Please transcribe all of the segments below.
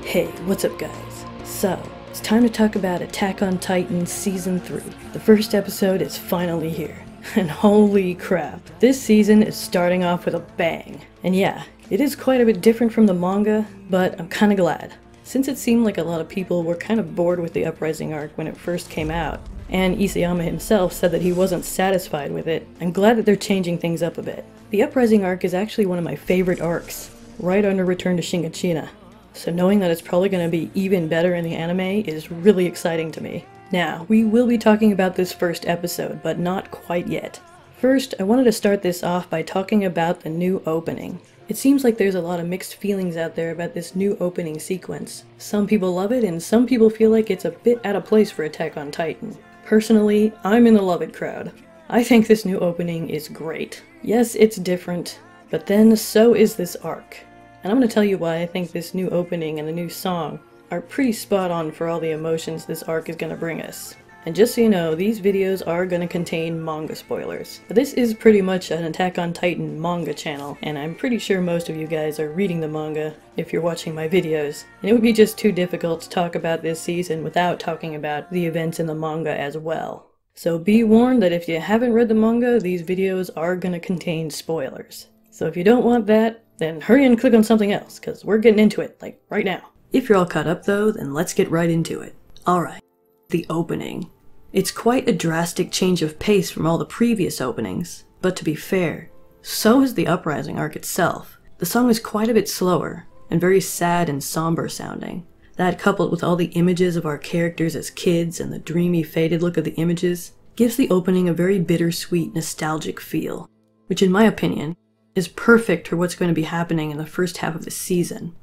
Hey, what's up guys? So, it's time to talk about Attack on Titan Season 3. The first episode is finally here. And holy crap, this season is starting off with a bang. And yeah, it is quite a bit different from the manga, but I'm kinda glad. Since it seemed like a lot of people were kind of bored with the Uprising arc when it first came out, and Isayama himself said that he wasn't satisfied with it, I'm glad that they're changing things up a bit. The Uprising arc is actually one of my favorite arcs, right under Return to Shingeki. So knowing that it's probably going to be even better in the anime is really exciting to me. Now, we will be talking about this first episode, but not quite yet. First, I wanted to start this off by talking about the new opening. It seems like there's a lot of mixed feelings out there about this new opening sequence. Some people love it, and some people feel like it's a bit out of place for Attack on Titan. Personally, I'm in the love it crowd. I think this new opening is great. Yes, it's different, but then so is this arc. And I'm going to tell you why I think this new opening and the new song are pretty spot on for all the emotions this arc is going to bring us. And just so you know, these videos are going to contain manga spoilers. But this is pretty much an Attack on Titan manga channel, and I'm pretty sure most of you guys are reading the manga if you're watching my videos. And it would be just too difficult to talk about this season without talking about the events in the manga as well. So be warned that if you haven't read the manga, these videos are going to contain spoilers. So if you don't want that, then hurry and click on something else, because we're getting into it, like, right now. If you're all caught up though, then let's get right into it. Alright, the opening. It's quite a drastic change of pace from all the previous openings, but to be fair, so is the Uprising arc itself. The song is quite a bit slower, and very sad and somber sounding. That, coupled with all the images of our characters as kids and the dreamy, faded look of the images, gives the opening a very bittersweet, nostalgic feel, which in my opinion, is perfect for what's going to be happening in the first half of the season.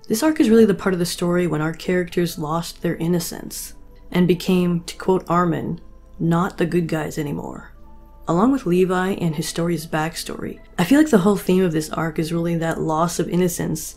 This arc is really the part of the story when our characters lost their innocence, and became, to quote Armin, not the good guys anymore. Along with Levi and Historia's backstory, I feel like the whole theme of this arc is really that loss of innocence,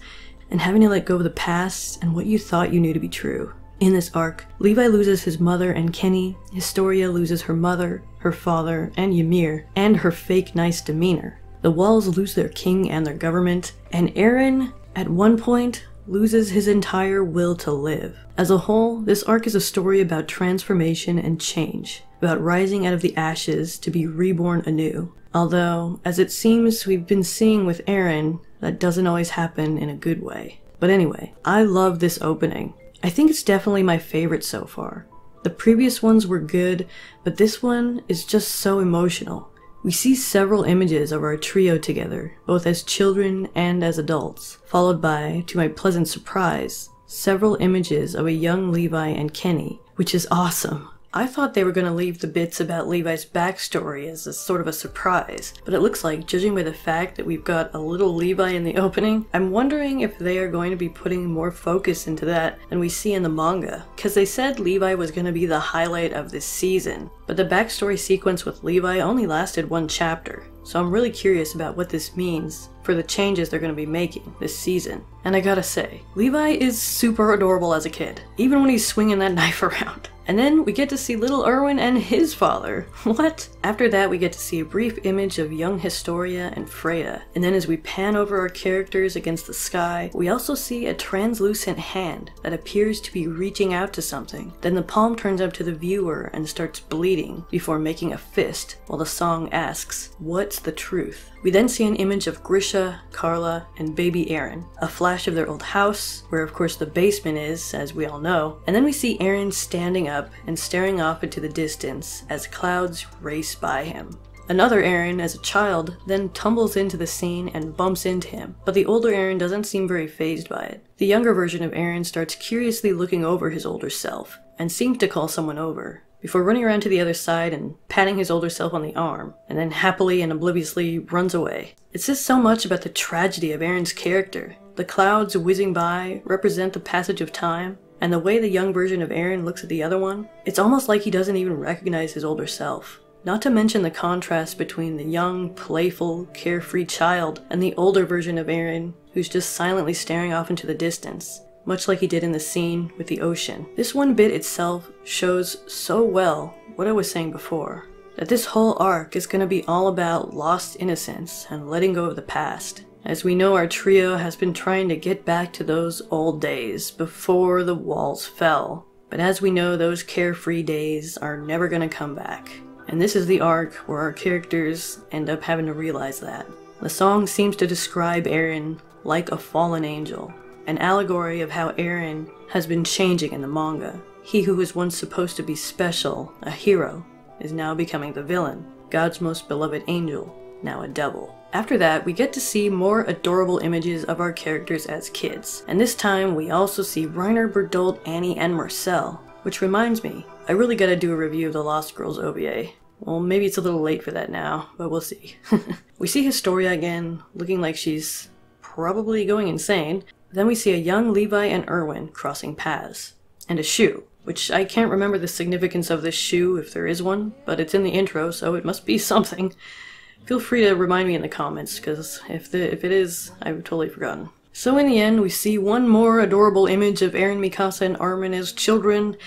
and having to let go of the past and what you thought you knew to be true. In this arc, Levi loses his mother and Kenny, Historia loses her mother, her father, and Ymir, and her fake nice demeanor. The Walls lose their king and their government, and Eren, at one point, loses his entire will to live. As a whole, this arc is a story about transformation and change, about rising out of the ashes to be reborn anew. Although, as it seems we've been seeing with Eren, that doesn't always happen in a good way. But anyway, I love this opening. I think it's definitely my favorite so far. The previous ones were good, but this one is just so emotional. We see several images of our trio together, both as children and as adults, followed by, to my pleasant surprise, several images of a young Levi and Kenny, which is awesome. I thought they were going to leave the bits about Levi's backstory as a sort of a surprise, but it looks like, judging by the fact that we've got a little Levi in the opening, I'm wondering if they are going to be putting more focus into that than we see in the manga, because they said Levi was going to be the highlight of this season, but the backstory sequence with Levi only lasted one chapter, so I'm really curious about what this means for the changes they're going to be making this season. And I gotta say, Levi is super adorable as a kid, even when he's swinging that knife around. And then we get to see little Erwin and his father. What? After that, we get to see a brief image of young Historia and Freya. And then as we pan over our characters against the sky, we also see a translucent hand that appears to be reaching out to something. Then the palm turns up to the viewer and starts bleeding before making a fist, while the song asks, "What's the truth?" We then see an image of Grisha, Carla, and baby Eren, a flash of their old house, where of course the basement is, as we all know, and then we see Eren standing up and staring off into the distance as clouds race by him. Another Eren, as a child, then tumbles into the scene and bumps into him, but the older Eren doesn't seem very fazed by it. The younger version of Eren starts curiously looking over his older self, and seems to call someone over, before running around to the other side and patting his older self on the arm, and then happily and obliviously runs away. It says so much about the tragedy of Eren's character. The clouds whizzing by represent the passage of time, and the way the young version of Eren looks at the other one, it's almost like he doesn't even recognize his older self. Not to mention the contrast between the young, playful, carefree child and the older version of Eren, who's just silently staring off into the distance, much like he did in the scene with the ocean. This one bit itself shows so well what I was saying before, that this whole arc is going to be all about lost innocence and letting go of the past. As we know, our trio has been trying to get back to those old days before the walls fell. But as we know, those carefree days are never gonna come back. And this is the arc where our characters end up having to realize that. The song seems to describe Eren like a fallen angel, an allegory of how Eren has been changing in the manga. He who was once supposed to be special, a hero, is now becoming the villain, God's most beloved angel, now a devil. After that, we get to see more adorable images of our characters as kids. And this time, we also see Reiner, Bertolt, Annie, and Marcel. Which reminds me, I really gotta do a review of the Lost Girls OVA. Well, maybe it's a little late for that now, but we'll see. We see Historia again, looking like she's probably going insane. Then we see a young Levi and Erwin crossing paths. And a shoe, which I can't remember the significance of this shoe if there is one, but it's in the intro, so it must be something. Feel free to remind me in the comments, because if it is, I've totally forgotten. So in the end, we see one more adorable image of Eren, Mikasa, and Armin as children,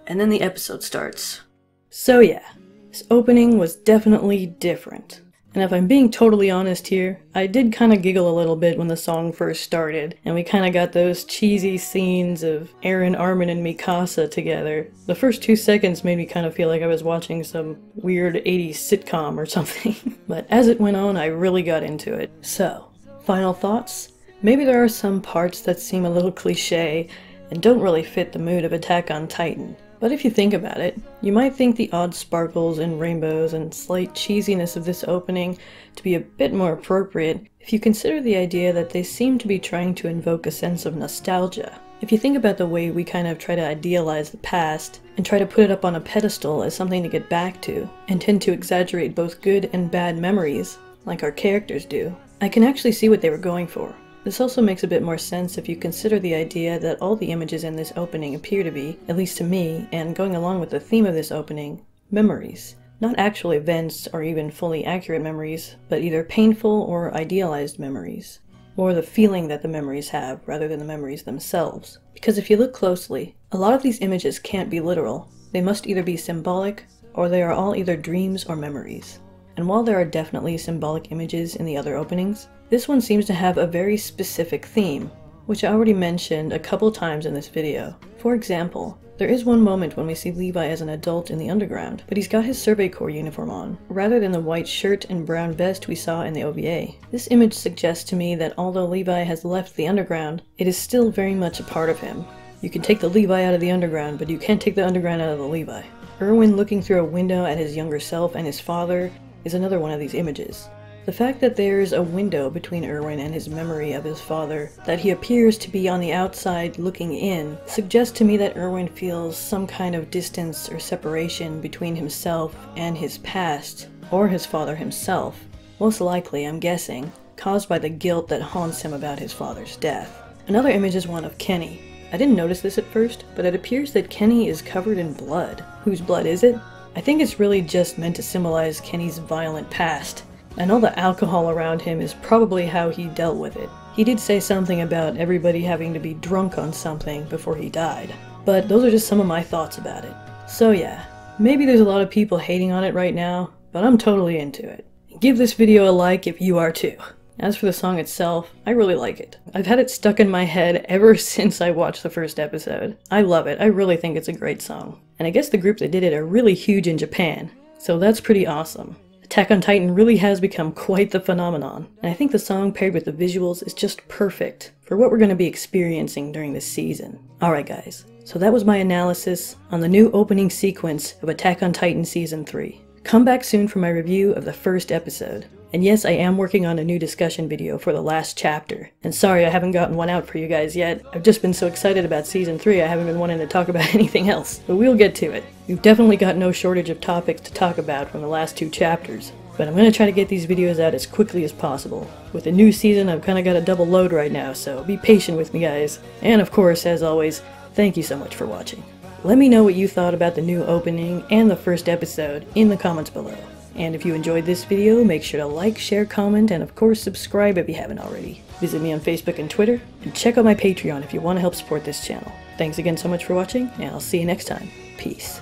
and then the episode starts. So yeah, this opening was definitely different. And if I'm being totally honest here, I did kind of giggle a little bit when the song first started, and we kind of got those cheesy scenes of Eren, Armin, and Mikasa together. The first 2 seconds made me kind of feel like I was watching some weird 80s sitcom or something. But as it went on, I really got into it. So, final thoughts? Maybe there are some parts that seem a little cliche and don't really fit the mood of Attack on Titan. But if you think about it, you might think the odd sparkles and rainbows and slight cheesiness of this opening to be a bit more appropriate if you consider the idea that they seem to be trying to invoke a sense of nostalgia. If you think about the way we kind of try to idealize the past and try to put it up on a pedestal as something to get back to, and tend to exaggerate both good and bad memories, like our characters do, I can actually see what they were going for. This also makes a bit more sense if you consider the idea that all the images in this opening appear to be, at least to me, and going along with the theme of this opening, memories. Not actual events or even fully accurate memories, but either painful or idealized memories. Or the feeling that the memories have, rather than the memories themselves. Because if you look closely, a lot of these images can't be literal. They must either be symbolic, or they are all either dreams or memories. And while there are definitely symbolic images in the other openings, this one seems to have a very specific theme, which I already mentioned a couple times in this video. For example, there is one moment when we see Levi as an adult in the underground, but he's got his Survey Corps uniform on, rather than the white shirt and brown vest we saw in the OVA. This image suggests to me that although Levi has left the underground, it is still very much a part of him. You can take the Levi out of the underground, but you can't take the underground out of the Levi. Erwin looking through a window at his younger self and his father is another one of these images. The fact that there's a window between Erwin and his memory of his father, that he appears to be on the outside looking in, suggests to me that Erwin feels some kind of distance or separation between himself and his past, or his father himself. Most likely, I'm guessing, caused by the guilt that haunts him about his father's death. Another image is one of Kenny. I didn't notice this at first, but it appears that Kenny is covered in blood. Whose blood is it? I think it's really just meant to symbolize Kenny's violent past. And all the alcohol around him is probably how he dealt with it. He did say something about everybody having to be drunk on something before he died. But those are just some of my thoughts about it. So yeah, maybe there's a lot of people hating on it right now, but I'm totally into it. Give this video a like if you are too. As for the song itself, I really like it. I've had it stuck in my head ever since I watched the first episode. I love it. I really think it's a great song. And I guess the group that did it are really huge in Japan, so that's pretty awesome. Attack on Titan really has become quite the phenomenon, and I think the song paired with the visuals is just perfect for what we're going to be experiencing during this season. Alright guys, so that was my analysis on the new opening sequence of Attack on Titan Season 3. Come back soon for my review of the first episode. And yes, I am working on a new discussion video for the last chapter. And sorry I haven't gotten one out for you guys yet. I've just been so excited about Season 3 I haven't been wanting to talk about anything else. But we'll get to it. We've definitely got no shortage of topics to talk about from the last 2 chapters. But I'm going to try to get these videos out as quickly as possible. With the new season, I've kind of got a double load right now, so be patient with me guys. And of course, as always, thank you so much for watching. Let me know what you thought about the new opening and the first episode in the comments below. And if you enjoyed this video, make sure to like, share, comment, and of course subscribe if you haven't already. Visit me on Facebook and Twitter, and check out my Patreon if you want to help support this channel. Thanks again so much for watching, and I'll see you next time. Peace.